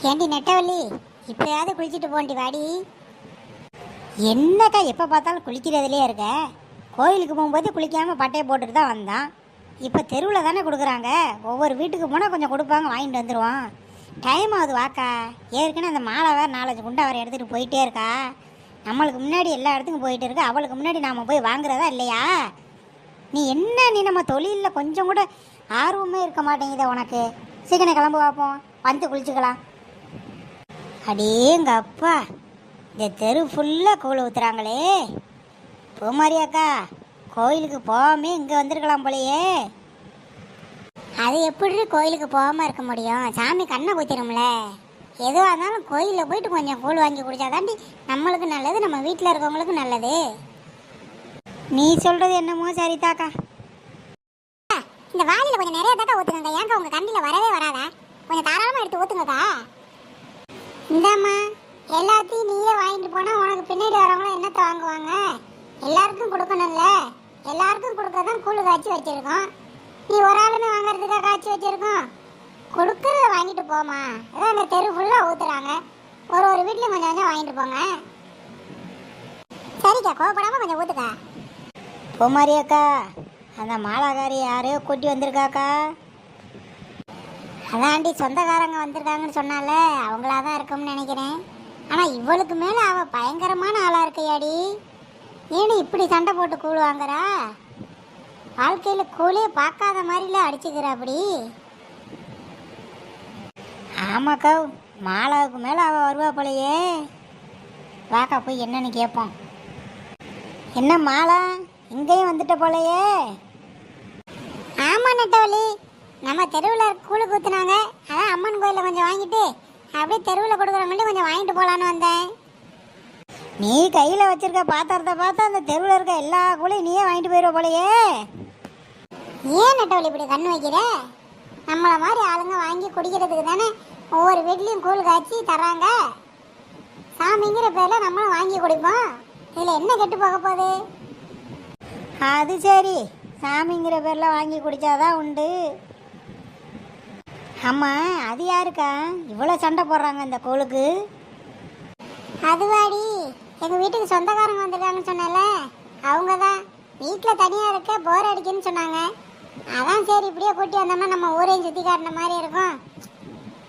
ஏண்டி நெட்டவள்ளி, இப்போயாவது குளிச்சுட்டு போண்டி வாடி. என்னக்கா எப்போ பார்த்தாலும் குளிக்கிறதுலே இருக்க? கோயிலுக்கு போகும்போது குளிக்காமல் பட்டையை போட்டுட்டு தான் வந்தான். இப்போ தெருவில் தானே கொடுக்குறாங்க. ஒவ்வொரு வீட்டுக்கு போனால் கொஞ்சம் கொடுப்பாங்க, வாங்கிட்டு வந்துடுவோம். டைம் ஆகுது வாக்கா. ஏற்கனவே அந்த மாலை வேறு 4 குண்டை வேறு எடுத்துகிட்டு போயிட்டே இருக்கா. நம்மளுக்கு முன்னாடி எல்லா இடத்துக்கும் போயிட்டு இருக்கா. அவளுக்கு முன்னாடி நாம் போய் வாங்குறதா இல்லையா? நீ நம்ம தொழிலில் கொஞ்சம் கூட ஆர்வமே இருக்க மாட்டேங்குதே உனக்கு. சீக்கிரம் கிளம்பு பார்ப்போம், வந்து குளிச்சுக்கலாம். அடேங்க அப்பா, இந்த தெரு ஃபுல்லாக கூழ் ஊற்றுறாங்களே. பூமாரியாக்கா, கோயிலுக்கு போகாமே இங்கே வந்திருக்கலாம் போலையே. அது எப்படி கோயிலுக்கு போகாமல் இருக்க முடியும்? சாமி கண்ணை குத்திடும்ல. எதுவாக இருந்தாலும் கோயிலில் போயிட்டு கொஞ்சம் கூழ் வாங்கி குடித்தாதாண்டி நம்மளுக்கு நல்லது, நம்ம வீட்டில் இருக்கவங்களுக்கு நல்லது. நீ சொல்கிறது என்னமோ சரிதாக்கா. இந்த வாளியில் கொஞ்சம் நிறைய தாக்கா ஊற்றுங்க. ஏன்க்கா உங்கள் கண்ணில் வரவே வராதா? கொஞ்சம் தாராளமாக எடுத்து ஊற்றுங்கக்கா. இந்தாம்மா, எல்லாத்தையும் நீயே வாங்கிட்டு போனால் உனக்கு பின்னாடி வரவங்களும் என்னத்தை வாங்குவாங்க? எல்லாருக்கும் கொடுக்கணும்ல. எல்லாருக்கும் கொடுக்கறதான் கூழ் காய்ச்சி வச்சுருக்கோம். நீ ஒரு ஆளுமே வாங்குறதுக்காக காய்ச்சி வச்சுருக்கோம். கொடுக்கறத வாங்கிட்டு போமா. அதான் அந்த தெரு ஃபுல்லாக ஊற்றுறாங்க. ஒரு வீட்லையும் கொஞ்சம் கொஞ்சம் வாங்கிட்டு போங்க. சரிக்கா, கோவப்படாமல் கொஞ்சம் ஊற்றுக்கா. பூமாரியாக்கா, அந்த மாலாக்காரி யாரையோ கூட்டி வந்திருக்காக்கா. அதாண்டி சொந்தக்காரங்க வந்திருக்காங்கன்னு சொன்னால அவங்களா தான் இருக்கும்னு நினைக்கிறேன். ஆனால் இவளுக்கு மேலே அவள் பயங்கரமான ஆளாக இருக்கையாடி. ஏன்னு இப்படி சண்டை போட்டு கூழ் வாங்குறா? வாழ்க்கையில் கூழே பார்க்காத மாதிரில அடிச்சுக்கிறா அப்படி. ஆமாக்கா, மாலாவுக்கு மேலே அவள் வருவா போலையே. வாக்கா போய் என்னன்னு கேட்போம். என்ன மாலா, இங்கேயும் வந்துட்ட போலையே? ஆமாம் நெட்டவள்ளி, நம்ம தெருவில் கூழு ஊற்றுனாங்க. அதான் அம்மன் கோயிலில் கொஞ்சம் வாங்கிட்டு அப்படியே தெருவில் கொடுக்குறவங்கள்ட்ட கொஞ்சம் வாங்கிட்டு போகலான்னு வந்தேன். நீ கையில் வச்சிருக்க பாத்திரத்தை பார்த்தா அந்த தெருவில் இருக்க எல்லா கூழையும் நீயே வாங்கிட்டு போயிடுவ போலையே. ஏன் நெட்டவள்ளி இப்படி கண்ணு வைக்கிற? நம்மளை மாதிரி ஆளுங்க வாங்கி குடிக்கிறதுக்கு தானே ஒவ்வொரு வீட்லேயும் கூழ் காய்ச்சி தராங்க. சாமிங்கிற பேரில் நம்மளும் வாங்கி குடிப்போம். இதில் என்ன கெட்டு போக போகுது? அது சரி, சாமிங்கிற பேரில் வாங்கி குடித்தாதான் உண்டு. ஆமாம், அது யாருக்கா இவ்வளோ சண்டை போடுறாங்க இந்த கோளுக்கு? அதுவாடி, எங்கள் வீட்டுக்கு சொந்தக்காரங்க வந்திருக்காங்கன்னு சொன்னால அவங்க தான். வீட்டில் தனியாக இருக்க போர் அடிக்குன்னு சொன்னாங்க. அதான் சரி இப்படியே கூட்டி வந்தோம்னா நம்ம ஊரையும் சுற்றி காட்டின மாதிரி இருக்கும்,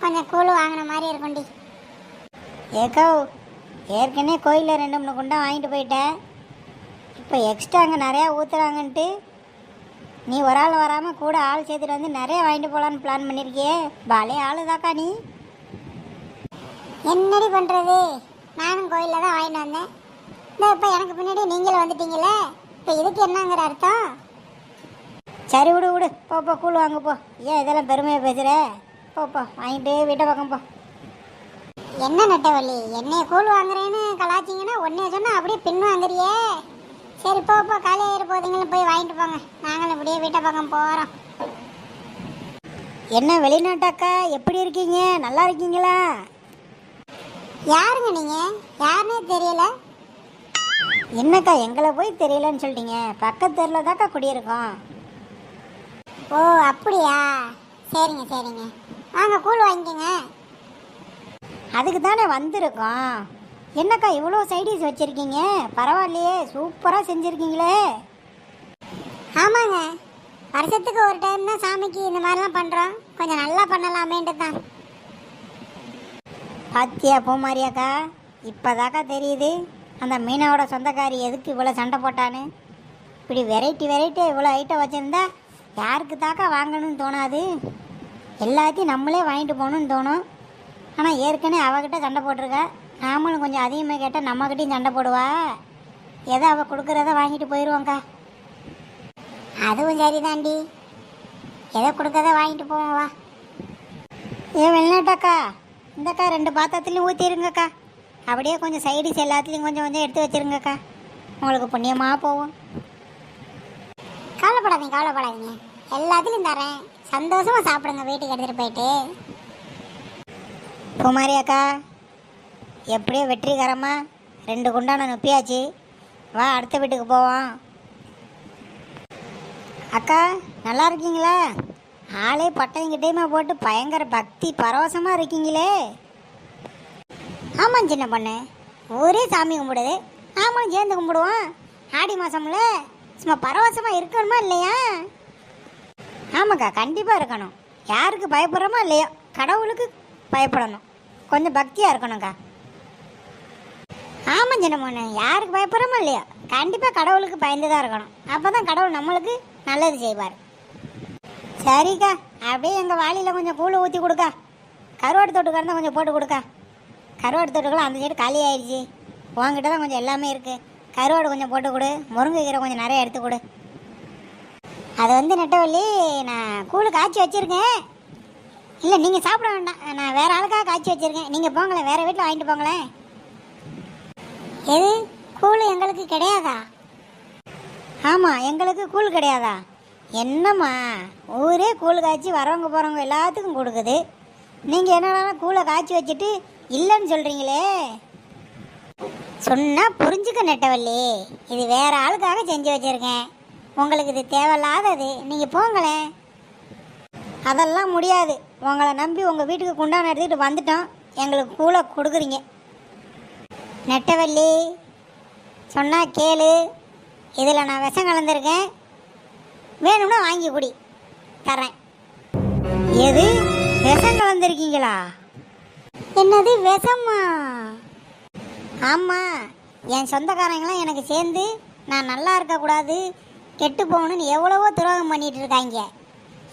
கொஞ்சம் கூழ் வாங்கின மாதிரி இருக்கும்டி. ஏக்கோ, ஏற்கனவே கோயிலில் 2-3 குண்டா வாங்கிட்டு போயிட்டேன். இப்போ எக்ஸ்ட்ரா அங்கே நிறையா ஊற்றுறாங்கன்ட்டு நீ ஒரு ஆள் வராமல் கூட ஆள் சேர்த்துட்டு வந்து நிறைய வாங்கிட்டு போகலான்னு பிளான் பண்ணியிருக்கியே. பாலே ஆளுதாக்கா நீ. என்னடி பண்ணுறது, நானும் கோயிலில் தான் வாங்கிட்டு வந்தேன். இந்த இப்போ எனக்கு பின்னாடி நீங்களும் வந்துட்டீங்களே, இப்போ இதுக்கு என்னங்கிற அர்த்தம்? சரி விடு, போப்போ கூழ் வாங்க போ. ஏன் இதெல்லாம் பெருமையாக பேசுகிற? போப்போ வாங்கிட்டு வீட்டை பக்கம் போ. என்ன நெட்டவள்ளி, என்னைய கூழ் வாங்குறேன்னு கலாச்சிங்கன்னா ஒன்னே சொன்னால் அப்படியே பின் வாங்குறியே. சரி போப்போ, காலையில் போதீங்களும் போய் வாங்கிட்டு போங்க. நாங்களும் இப்படியே வீட்டை பக்கம் போகிறோம். என்ன வெளிநாட்டாக்கா, எப்படி இருக்கீங்க? நல்லா இருக்கீங்களா? யாருங்க நீங்கள்? யாருன்னே தெரியல. என்னக்கா எங்களை போய் தெரியலன்னு சொல்லிட்டீங்க? பக்கத்து தெருவில் தாக்கா குடியிருக்கோம். ஓ அப்படியா, சரிங்க. வாங்க கூழ் வாங்கிக்கோங்க. அதுக்கு தானே வந்திருக்கோம். என்னக்கா இவ்வளோ சைடிஷ் வச்சுருக்கீங்க? பரவாயில்லையே, சூப்பராக செஞ்சுருக்கீங்களே. ஆமாங்க, வருஷத்துக்கு ஒரு டைம் தான் சாமிக்கு இந்த மாதிரிலாம் பண்ணுறோம். கொஞ்சம் நல்லா பண்ணலாமேன்ட்டு தான். பாத்தியா பூமாரியாக்கா, இப்போதாக்கா தெரியுது அந்த மீனாவோட சொந்தக்காரி எதுக்கு இவ்வளோ சண்டை போட்டான்னு. இப்படி வெரைட்டியாக இவ்வளோ ஐட்டம் வச்சுருந்தா யாருக்கு தாக்கா வாங்கணும்னு தோணாது. எல்லாத்தையும் நம்மளே வாங்கிட்டு போகணுன்னு தோணும். ஆனால் ஏற்கனவே அவகிட்ட சண்டை போட்டிருக்கா. நாமளும் கொஞ்சம் அதிகமாக கேட்டால் நம்மக்கிட்டையும் சண்டை போடுவா. எதை அவள் கொடுக்குறத வாங்கிட்டு போயிடுவோங்க்கா. அதுவும் சரிதாண்டி, எதை கொடுக்கறத வாங்கிட்டு போவோம் வா. வெளிநாட்டாக்கா, இந்தக்கா 2 பாத்திரத்துலையும் ஊற்றிருங்கக்கா. அப்படியே கொஞ்சம் சைடிஸ் எல்லாத்துலேயும் கொஞ்சம் எடுத்து வச்சுருங்கக்கா. உங்களுக்கு புண்ணியமாக போவோம். கவலைப்படாதீங்க, எல்லாத்துலேயும் தரேன். சந்தோஷமாக சாப்பிடுங்க வீட்டுக்கு எடுத்துகிட்டு போயிட்டு. குமாரியாக்கா, எப்படியோ வெற்றிகரமாக 2 குண்டான நுப்பியாச்சு. வா அடுத்த வீட்டுக்கு போவோம். அக்கா நல்லா இருக்கீங்களா? ஆளே பட்டையும் கிட்டையுமா போட்டு பயங்கர பக்தி பரவசமாக இருக்கீங்களே. ஆமாம் சின்ன பொண்ணு, ஊரே சாமி கும்பிடுது, நாமளும் சேர்ந்து கும்பிடுவோம். ஆடி மாதம்ல சும்மா பரவசமாக இருக்கணுமா இல்லையா? ஆமாக்கா, கண்டிப்பாக இருக்கணும். யாருக்கு பயப்படுறோமோ இல்லையோ கடவுளுக்கு பயப்படணும், கொஞ்சம் பக்தியாக இருக்கணும்க்கா. ஆமாம் சின்ன பொண்ணு, யாருக்கு பயப்படுறோமோ இல்லையோ கண்டிப்பாக கடவுளுக்கு பயந்து தான் இருக்கணும். அப்போ தான் கடவுள் நம்மளுக்கு நல்லது செய்வார். சரிக்கா, அப்படியே எங்கள் வாளியில் கொஞ்சம் கூழ் ஊற்றி கொடுக்கா. கருவாடு தொட்டுக்காக இருந்தால் கொஞ்சம் போட்டு கொடுக்கா. கருவாடு தொட்டுக்கெல்லாம் அந்த சைடு காலி ஆயிடுச்சு. உங்ககிட்ட தான் கொஞ்சம் எல்லாமே இருக்குது. கருவாடு கொஞ்சம் போட்டு கொடு, முருங்கைக்கீரை கொஞ்சம் நிறைய எடுத்து கொடு. அது வந்து நெட்டவள்ளி, நான் கூழ் காய்ச்சி வச்சுருக்கேன். இல்லை, நீங்கள் சாப்பிட வேண்டாம், நான் வேறு ஆளுக்காக காய்ச்சி வச்சுருக்கேன். நீங்கள் போங்களேன், வேறு வீட்டில் வாங்கிட்டு போங்களேன். எது, கூழ் எங்களுக்கு கிடையாதா? ஆமாம், எங்களுக்கு கூழ் கிடையாதா? என்னம்மா, ஊரே கூழ் காய்ச்சி வரவங்க போகிறவங்க எல்லாத்துக்கும் கொடுக்குது. நீங்கள் என்னன்னா கூழை காய்ச்சி வச்சுட்டு இல்லைன்னு சொல்கிறீங்களே. சொன்னால் புரிஞ்சுக்க நெட்டவள்ளி, இது வேறு ஆளுக்காக செஞ்சு வச்சுருக்கேன். உங்களுக்கு இது தேவையில்லாதது, நீங்கள் போங்களேன். அதெல்லாம் முடியாது. உங்களை நம்பி உங்கள் வீட்டுக்கு குண்டான எடுத்துக்கிட்டு வந்துட்டோம், எங்களுக்கு கூழை கொடுக்குறீங்க. நெட்டவள்ளி, சொன்னால் கேளு, இதில் நான் விஷம் கலந்துருக்கேன், வேணும்னா வாங்கி குடி, தரேன். எது, விஷம் கலந்துருக்கீங்களா? என்னது விஷமா? ஆமாம், என் சொந்தக்காரங்களாம் எனக்கு சேர்ந்து நான் நல்லா இருக்கக்கூடாது, கெட்டு போகணுன்னு எவ்வளவோ துரோகம் பண்ணிகிட்டு இருக்காங்க.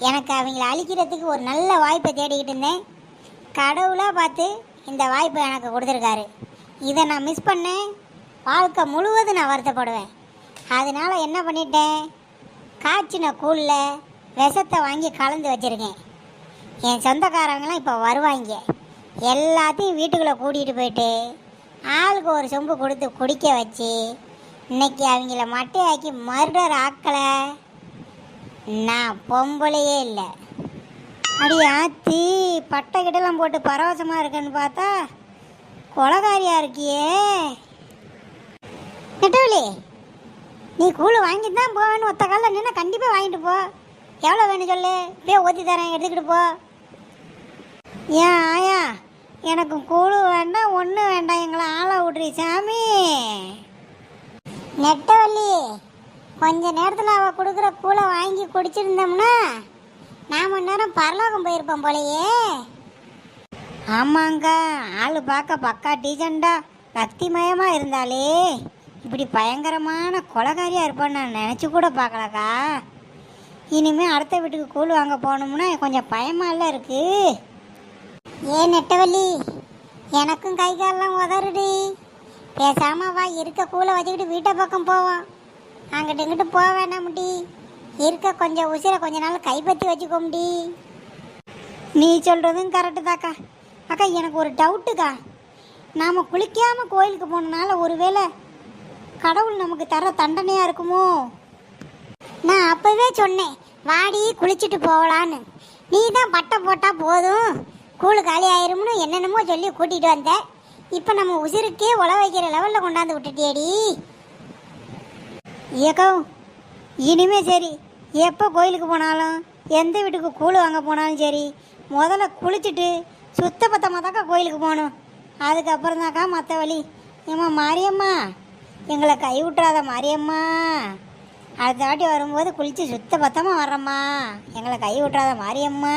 எனக்கு அவங்கள அழிக்கிறதுக்கு ஒரு நல்ல வாய்ப்பை தேடிக்கிட்டு இருந்தேன். கடவுளாக பார்த்து இந்த வாய்ப்பை எனக்கு கொடுத்துருக்காரு. இதை நான் மிஸ் பண்ணேன், வாழ்க்கை முழுவதும் நான் வருத்தப்படுவேன். அதனால் என்ன பண்ணிட்டேன், காய்ச்சின கூழில் விஷத்தை வாங்கி கலந்து வச்சுருக்கேன். என் சொந்தக்காரங்களாம் இப்போ வருவாங்க, எல்லாத்தையும் வீட்டுக்குள்ளே கூட்டிகிட்டு போயிட்டு ஆளுக்கு ஒரு சொம்பு கொடுத்து குடிக்க வச்சு இன்னைக்கு அவங்கள மட்டையாக்கி மர்டர் ஆக்கலை. நான் பொம்பளையே இல்லை. அடி ஆத்தி, பட்டை கிட்டலாம் போட்டு பரவசமாக இருக்குன்னு பார்த்தா கொலகாரியாக இருக்கியே. நெட்டவள்ளி, நீ கூழ் வாங்கிட்டு தான் போவேன்னு ஒத்த காலில் நின்று கண்டிப்பாக வாங்கிட்டு போ. எவ்வளோ வேணும் சொல்லு, இப்படியே ஊற்றி தரேன், எடுத்துக்கிட்டு போ. ஏன் ஆயா, எனக்கு கூழ் வேண்டாம், ஒன்றும் வேண்டாம், எங்களை ஆளை விட்றி சாமி. நெட்டவள்ளி, கொஞ்ச நேரத்தில் அவள் கொடுக்குற கூழை வாங்கி குடிச்சிருந்தோம்னா நான் நேரம் பரலோகம் போயிருப்போம் போலையே. ஆமாங்க, ஆள் பார்க்க பக்கா டீசெண்டா பக்திமயமாக இருந்தாலே இப்படி பயங்கரமான கொலகாரியாக இருப்பான்னு நான் நினச்சி கூட பார்க்கலக்கா. இனிமேல் அடுத்த வீட்டுக்கு கூழ் வாங்க போகணும்னா கொஞ்சம் பயமாலாம் இருக்குது. ஏன் நெட்டவள்ளி, எனக்கும் கை காலெலாம் உதறுடி. பேசாமல் வா, இருக்க கூழை வச்சுக்கிட்டு வீட்டை பக்கம் போவோம். அங்கிட்டு இங்கிட்டு போக வேண்டாம் முடி, இருக்க கொஞ்சம் உசிரை கொஞ்ச நாள் கைப்பற்றி வச்சுக்கோ முடி. நீ சொல்கிறதும் கரெக்டு தாக்கா. அக்கா, எனக்கு ஒரு டவுட்டுக்கா. நாம் குளிக்காமல் கோயிலுக்கு போனனால ஒருவேளை கடவுள் நமக்கு தர தண்டனையாக இருக்குமோ? நான் அப்போவே சொன்னேன், வாடி குளிச்சுட்டு போகலான்னு. நீ தான் பட்டை போட்டால் போதும், கூழ் காலி ஆயிரும்னு என்னென்னமோ சொல்லி கூட்டிகிட்டு வந்த. இப்போ நம்ம உசிருக்கே உழ வைக்கிற லெவலில் கொண்டாந்து விட்டுட்டியடி. ஏக்கோ, இனிமே சரி, எப்போ கோயிலுக்கு போனாலும் எந்த வீட்டுக்கு கூழ் வாங்க போனாலும் சரி, முதல்ல குளிச்சுட்டு சுத்தபத்தமாக தாக்கா கோயிலுக்கு போகணும். அதுக்கப்புறம் தாக்கா மற்ற வழி. ஏம்மா மாரியம்மா, எங்களை கை விட்டுறாத மாரியம்மா. அடுத்த வாட்டி வரும்போது குளித்து சுத்தபத்தமாக வர்றம்மா, எங்களை கை விட்டுறாத மாரியம்மா.